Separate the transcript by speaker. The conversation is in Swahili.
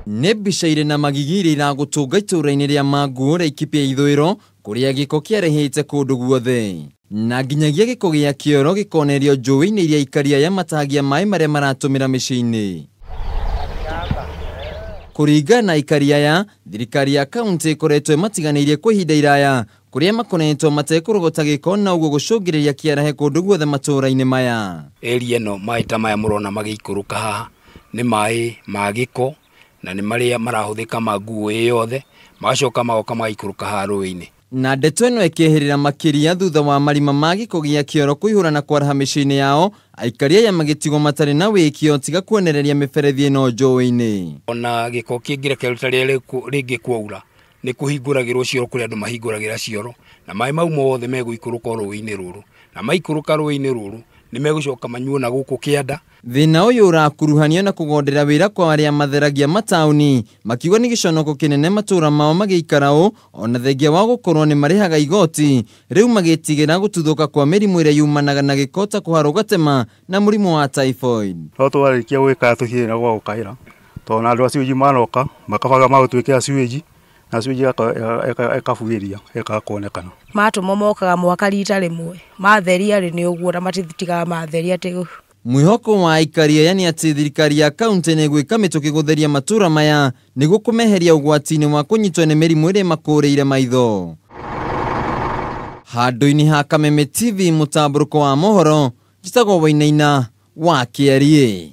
Speaker 1: Nĩ mbica irĩ na magigirĩra gũtũnga itũũra-inĩ rĩa Manguo Laikipia ithũĩro kũrĩa gĩko kĩarehete kũndũ guothe na nginyagia gĩko gĩa kĩoro gĩkonerio njũĩ-inĩ iria Aikari aya matahagia maĩ marĩa maratũmĩra mĩciĩ-inĩ. Kuringana na Aikari aya, thirikari ya kaunti ĩkoretwo ĩmatiganĩirie kwa ihinda iraya kũrĩa makoretwo matekũrogota gĩko na ũguo gũcũngĩrĩria kĩarahe kũndũ guothe matũũra-inĩ maya.
Speaker 2: Area ĩno maĩ ta maya mũrona magĩikũrũka haha nĩ maĩ ma gĩko na nĩ marĩa marahũthĩka Manguo yothe magacoka magoka magaikũrũka haha rũĩ-inĩ.
Speaker 1: Na ndeto ĩno ĩkĩeherera makĩria thutha wa marima ma gĩko gĩa kĩoro kũihũra na kwaraha mĩciĩ-inĩ yao, Aikari aya magĩtigwo matarĩ na wĩkio tiga kuonereria mĩberethi ĩno njũĩ-inĩ.
Speaker 2: Ona gĩko kĩngĩrekererio ta rĩrĩa rĩngĩ kwaura nĩ kũhingũragĩrwo cioro kũrĩa andũ mahingũragĩra cioro na maĩ mau mothe megũikũrũka rũĩ-inĩ rũrũ na maikũrũka rũĩ-inĩ rũrũ nĩ megũcoka manyuo na gũkũ kĩanda.
Speaker 1: Thĩna ũyũ ũrakuruhanio na kũgonderera wĩra kwa arĩa matheragia mataũni makiuga nĩ gĩconoko kĩnene matũũra mao magĩikara ũũ ona thengia wa gũkorwo nĩ marĩhaga igoti, rĩu magĩtigĩra gũtuthũka kwa mĩrimũ ĩrĩa yumanaga na gĩko ta kũharwo gatema na mũrimũ wa typhoid.
Speaker 3: No twarĩkia gwĩka tũhiĩ na gwa gũkaira tondũ andũ acio ji manoka makabaga magũtwĩkĩra siwage na siwage ĩkabuĩria ĩkakuonekana.
Speaker 4: Matũmo mokaga mwaka rita rĩmwe matheria rĩ nĩ ũguo na matitigaga matheria tĩ.
Speaker 1: Mwĩhoko wa Aikari aya nĩ atĩ thirikari ya kaunti nĩ gwĩka mĩtũkĩ gũtheria matũũra maya nĩguo kũmeheria ũgwati-inĩ wa kũnyitwo nĩ mĩrimũ ĩrĩa makũrĩire maitho. Handũ-inĩ ha Kameme TV mũtambũrũko wa mohoro, njĩtagwo Wainaina wa Kiarie.